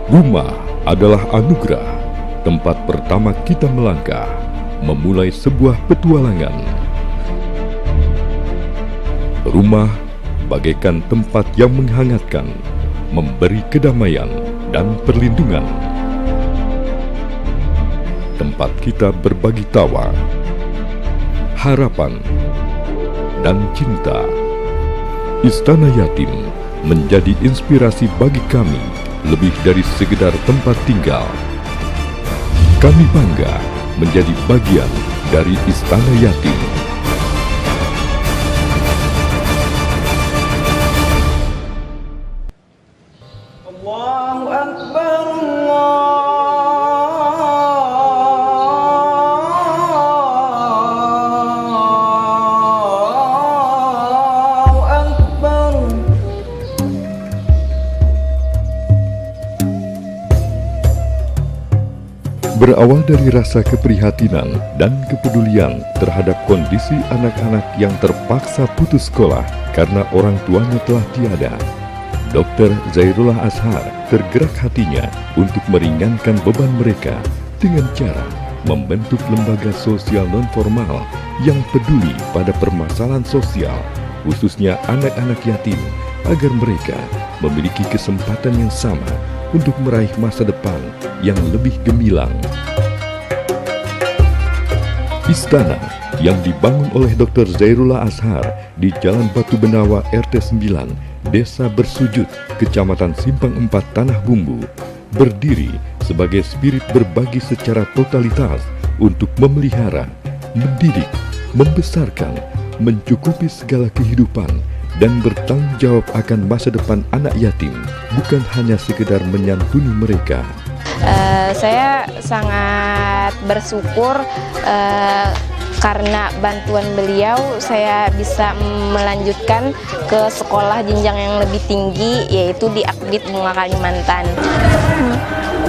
Rumah adalah anugerah, tempat pertama kita melangkah, memulai sebuah petualangan. Rumah bagaikan tempat yang menghangatkan, memberi kedamaian dan perlindungan. Tempat kita berbagi tawa, harapan, dan cinta. Istana Yatim menjadi inspirasi bagi kami, lebih dari sekedar tempat tinggal. Kami bangga menjadi bagian dari Istana Yatim. Allahu Akbar, Allahu Akbar. Berawal dari rasa keprihatinan dan kepedulian terhadap kondisi anak-anak yang terpaksa putus sekolah karena orang tuanya telah tiada, Dr. Zairullah Azhar tergerak hatinya untuk meringankan beban mereka dengan cara membentuk lembaga sosial non-formal yang peduli pada permasalahan sosial, khususnya anak-anak yatim, agar mereka memiliki kesempatan yang sama untuk meraih masa depan yang lebih gemilang. Istana yang dibangun oleh Dr. Zairullah Azhar di Jalan Batu Benawa RT 9, Desa Bersujud, Kecamatan Simpang 4, Tanah Bumbu, berdiri sebagai spirit berbagi secara totalitas untuk memelihara, mendidik, membesarkan, mencukupi segala kehidupan, dan bertanggung jawab akan masa depan anak yatim, bukan hanya sekedar menyantuni mereka. Saya sangat bersyukur karena bantuan beliau saya bisa melanjutkan ke sekolah jenjang yang lebih tinggi, yaitu di Akbid Bunga Kalimantan.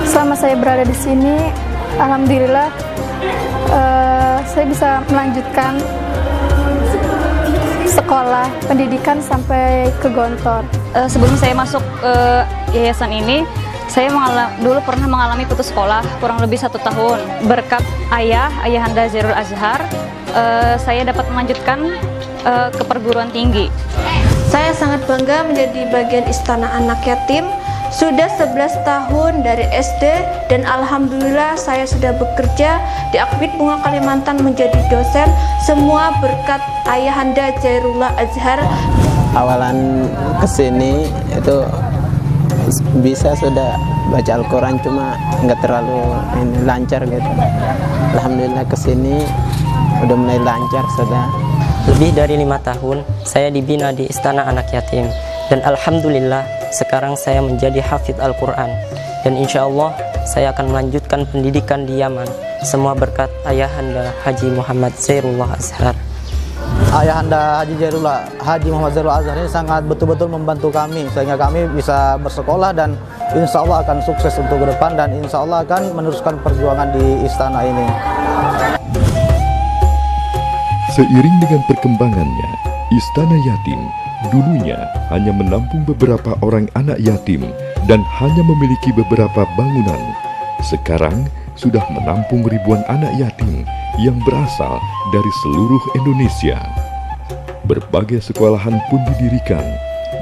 Selama saya berada di sini, alhamdulillah saya bisa melanjutkan sekolah pendidikan sampai ke Gontor. Sebelum saya masuk yayasan ini, saya dulu pernah mengalami putus sekolah kurang lebih 1 tahun. Berkat ayahanda Zairul Azhar, saya dapat melanjutkan ke perguruan tinggi. Saya sangat bangga menjadi bagian Istana Anak Yatim. Sudah 11 tahun dari SD dan alhamdulillah saya sudah bekerja di Akbid Bunga Kalimantan menjadi dosen. Semua berkat ayahanda Zairullah Azhar. Awalan kesini itu bisa sudah baca Al-Quran, cuma nggak terlalu lancar gitu. Alhamdulillah kesini udah mulai lancar sudah. Lebih dari 5 tahun saya dibina di Istana Anak Yatim, dan alhamdulillah sekarang saya menjadi hafidz Al-Quran, dan insya Allah saya akan melanjutkan pendidikan di Yaman, semua berkat ayahanda Haji Muhammad Zairullah Azhar. Ayahanda Haji Muhammad Zairullah Azhar ini sangat betul-betul membantu kami, sehingga kami bisa bersekolah dan insya Allah akan sukses untuk ke depan, dan insya Allah akan meneruskan perjuangan di istana ini. Seiring dengan perkembangannya, Istana Yatim dulunya hanya menampung beberapa orang anak yatim dan hanya memiliki beberapa bangunan. Sekarang sudah menampung ribuan anak yatim yang berasal dari seluruh Indonesia. Berbagai sekolahan pun didirikan,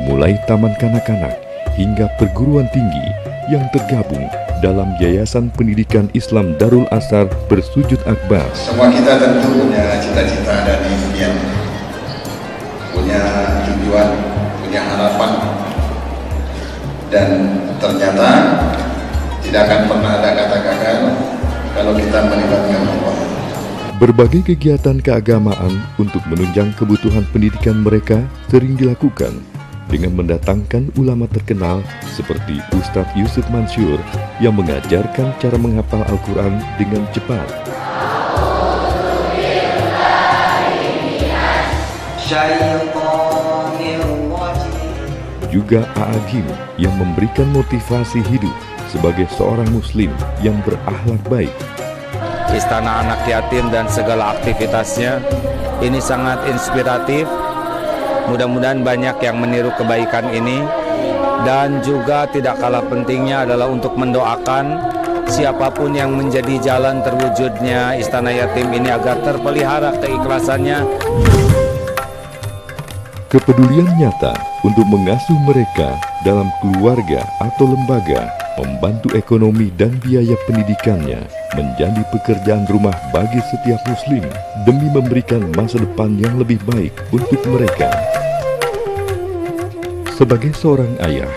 mulai taman kanak-kanak hingga perguruan tinggi yang tergabung dalam Yayasan Pendidikan Islam Darul Azhar Bersujud Akbar. Semua kita tentu punya cita-cita dan impian, punya tujuan, punya harapan, dan ternyata tidak akan pernah ada kata gagal kalau kita melibatkan Allah. Berbagai kegiatan keagamaan untuk menunjang kebutuhan pendidikan mereka sering dilakukan dengan mendatangkan ulama terkenal seperti Ustadz Yusuf Mansur yang mengajarkan cara menghafal Al-Quran dengan cepat. Juga A'agim yang memberikan motivasi hidup sebagai seorang muslim yang berakhlak baik. Istana Anak Yatim dan segala aktivitasnya ini sangat inspiratif. Mudah-mudahan banyak yang meniru kebaikan ini dan juga tidak kalah pentingnya adalah untuk mendoakan siapapun yang menjadi jalan terwujudnya Istana Yatim ini agar terpelihara keikhlasannya. Kepedulian nyata untuk mengasuh mereka dalam keluarga atau lembaga, membantu ekonomi dan biaya pendidikannya menjadi pekerjaan rumah bagi setiap muslim demi memberikan masa depan yang lebih baik untuk mereka. Sebagai seorang ayah,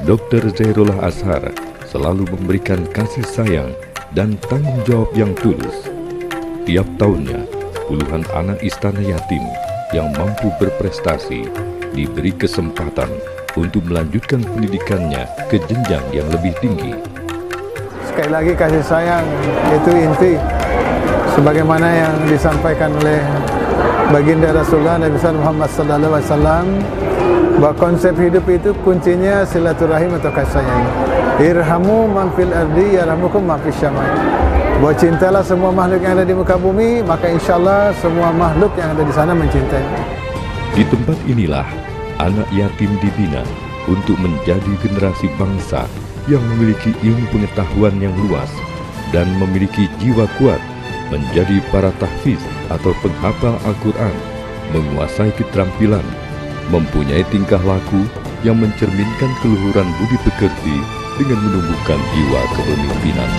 Dr. Zairullah Azhar selalu memberikan kasih sayang dan tanggung jawab yang tulus. Tiap tahunnya, puluhan anak istana yatim yang mampu berprestasi diberi kesempatan untuk melanjutkan pendidikannya ke jenjang yang lebih tinggi. Sekali lagi kasih sayang itu inti, sebagaimana yang disampaikan oleh baginda Rasulullah Nabi Muhammad SAW, bahwa konsep hidup itu kuncinya silaturahim atau kasih sayang. Irhamu man fil ardi yarhamukum man fis samai. Bahwa cintalah semua makhluk yang ada di muka bumi, maka insyaAllah semua makhluk yang ada di sana mencintai. Di tempat inilah anak yatim dibina untuk menjadi generasi bangsa yang memiliki ilmu pengetahuan yang luas dan memiliki jiwa kuat menjadi para tahfiz atau penghafal Al-Quran, menguasai keterampilan, mempunyai tingkah laku yang mencerminkan keluhuran budi pekerti dengan menumbuhkan jiwa kepemimpinan.